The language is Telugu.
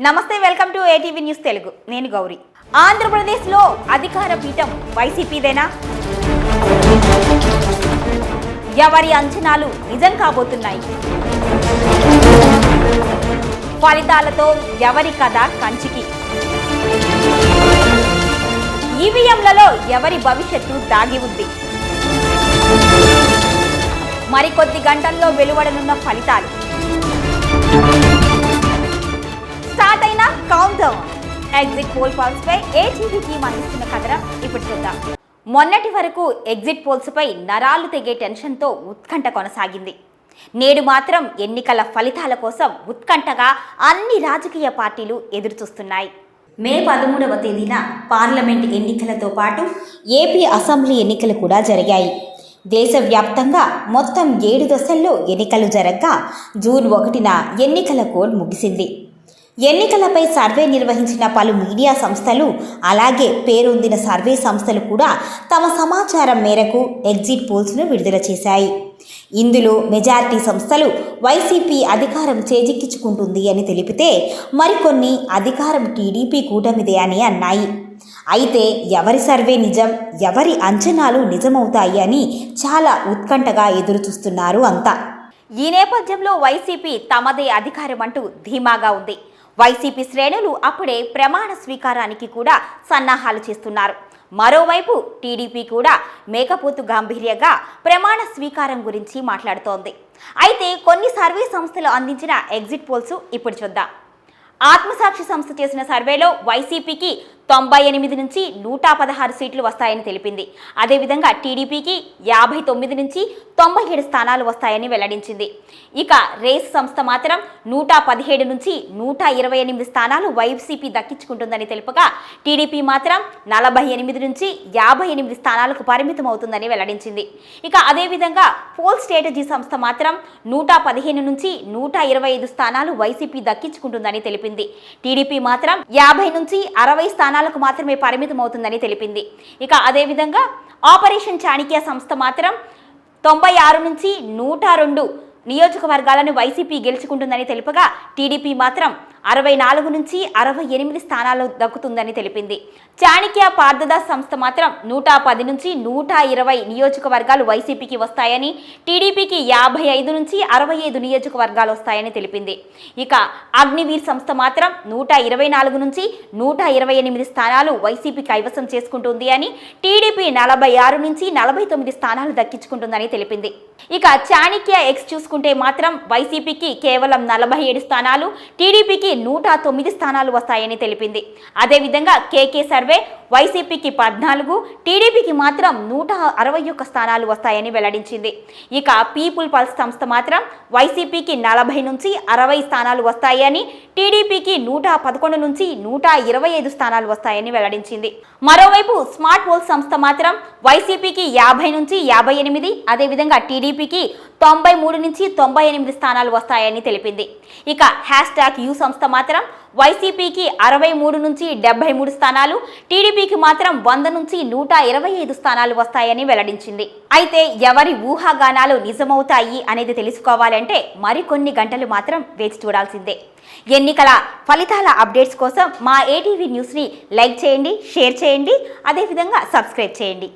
నమస్తే, welcome to ATV news Telugu. నేను గౌరీ. ఆంధ్రప్రదేశ్లో అధికార పీఠం వైసీపీదేనా? ఎవరి అంచనాలు నిజం కాబోతున్నాయి? ఫలితాలతో ఎవరి కథ కంచికి? ఈవీఎంలలో ఎవరి భవిష్యత్తు దాగి ఉంది? మరికొద్ది గంటల్లో వెలువడనున్న ఫలితాలు. స్టార్ట్ అయిన count down. Exit poll pulse పై ఏటీవీ టీం అందిస్తున్న కథనం ఇప్పుడు చూద్దాం. మొన్నటి వరకు ఎగ్జిట్ పోల్స్ పై నరాలు తెగే టెన్షన్తో ఉత్కంఠ కొనసాగింది. నేడు మాత్రం ఎన్నికల ఫలితాల కోసం ఉత్కంఠగా అన్ని రాజకీయ పార్టీలు ఎదురుచూస్తున్నాయి. మే 13వ తేదీన పార్లమెంట్ ఎన్నికలతో పాటు ఏపీ అసెంబ్లీ ఎన్నికలు కూడా జరిగాయి. దేశవ్యాప్తంగా మొత్తం 7 దశల్లో ఎన్నికలు జరగ్గా జూన్ 1న ఎన్నికల కోడ్ ముగిసింది. ఎన్నికలపై సర్వే నిర్వహించిన పలు మీడియా సంస్థలు, అలాగే పేరొందిన సర్వే సంస్థలు కూడా తమ సమాచారం మేరకు ఎగ్జిట్ పోల్స్ను విడుదల చేశాయి. ఇందులో మెజారిటీ సంస్థలు వైసీపీ అధికారం చేజిక్కించుకుంటుంది అని తెలిపితే, మరికొన్ని అధికారం టీడీపీ కూటమిదే అని అన్నాయి. అయితే ఎవరి సర్వే నిజం, ఎవరి అంచనాలు నిజమవుతాయి అని చాలా ఉత్కంఠగా ఎదురుచూస్తున్నారు అంతా. ఈ నేపథ్యంలో వైసీపీ తమదే అధికారం అంటూ ధీమాగా ఉంది. వైసీపీ శ్రేణులు అప్పుడే ప్రమాణ స్వీకారానికి కూడా సన్నాహాలు చేస్తున్నారు. మరోవైపు టీడీపీ కూడా మేకపోతు గాంభీర్యంగా ప్రమాణ స్వీకారం గురించి మాట్లాడుతోంది. అయితే కొన్ని సర్వే సంస్థలు అందించిన ఎగ్జిట్ పోల్స్ ఇప్పుడు చూద్దాం. ఆత్మసాక్షి సంస్థ చేసిన సర్వేలో వైసీపీకి 98 నుంచి 116 సీట్లు వస్తాయని తెలిపింది. అదేవిధంగా టీడీపీకి 59 నుంచి 97 స్థానాలు వస్తాయని వెల్లడించింది. ఇక రేస్ సంస్థ మాత్రం 117 నుంచి 128 స్థానాలు వైసీపీ దక్కించుకుంటుందని తెలుపగా, టీడీపీ మాత్రం 48 నుంచి 58 స్థానాలకు పరిమితం అవుతుందని వెల్లడించింది. ఇక అదేవిధంగా పోల్ స్ట్రాటజీ సంస్థ మాత్రం 115 నుంచి 125 స్థానాలు వైసీపీ దక్కించుకుంటుందని తెలిపింది. టీడీపీ మాత్రం 50 నుంచి 60 స్థానాలకు మాత్రమే పరిమితం అవుతుందని తెలిపింది. ఇక అదేవిధంగా ఆపరేషన్ చాణక్య సంస్థ మాత్రం 96 నుంచి 102 నియోజకవర్గాలను వైసీపీ గెలుచుకుంటుందని తెలుపగా, టీడీపీ మాత్రం 64 నుంచి 68 స్థానాలు దక్కుతుందని తెలిపింది. చాణక్య పార్థదాస్ సంస్థ మాత్రం 110 నుంచి 120 నియోజకవర్గాలు వైసీపీకి వస్తాయని, టీడీపీకి 55 నుంచి 65 నియోజకవర్గాలు వస్తాయని తెలిపింది. ఇక అగ్నివీర్ సంస్థ మాత్రం 124 నుంచి 128 స్థానాలు వైసీపీ కైవసం చేసుకుంటుంది అని, టీడీపీ 46 నుంచి 49 స్థానాలు దక్కించుకుంటుందని తెలిపింది. ఇక చాణక్య ఎక్స్ చూసుకుంటే మాత్రం వైసీపీకి కేవలం 47 స్థానాలు, టీడీపీకి 109 స్థానాలు వస్తాయని తెలిపింది. అదేవిధంగా కేకే సర్వే వైసీపీకి 14, టీడీపీకి మాత్రం 161 స్థానాలు వస్తాయని వెల్లడించింది. ఇక పీపుల్ పల్స్ సంస్థ మాత్రం వైసీపీకి 40 నుంచి 60 స్థానాలు వస్తాయని, టీడీపీకి 111 నుంచి 125 స్థానాలు వస్తాయని వెల్లడించింది. మరోవైపు స్మార్ట్ పోల్ సంస్థ మాత్రం వైసీపీకి 50 నుంచి 58, అదేవిధంగా టీడీపీకి 93 నుంచి 98 స్థానాలు వస్తాయని తెలిపింది. ఇక #యూ సంస్థ మాత్రం వైసీపీకి 63 నుంచి 73 స్థానాలు, టీడీపీకి మాత్రం 100 నుంచి 125 స్థానాలు వస్తాయని వెల్లడించింది. అయితే ఎవరి ఊహాగానాలు నిజమవుతాయి అనేది తెలుసుకోవాలంటే మరికొన్ని గంటలు మాత్రం వేచి చూడాల్సిందే. ఎన్నికల ఫలితాల అప్డేట్స్ కోసం మా ఏటీవీ న్యూస్ని లైక్ చేయండి, షేర్ చేయండి, అదేవిధంగా సబ్స్క్రైబ్ చేయండి.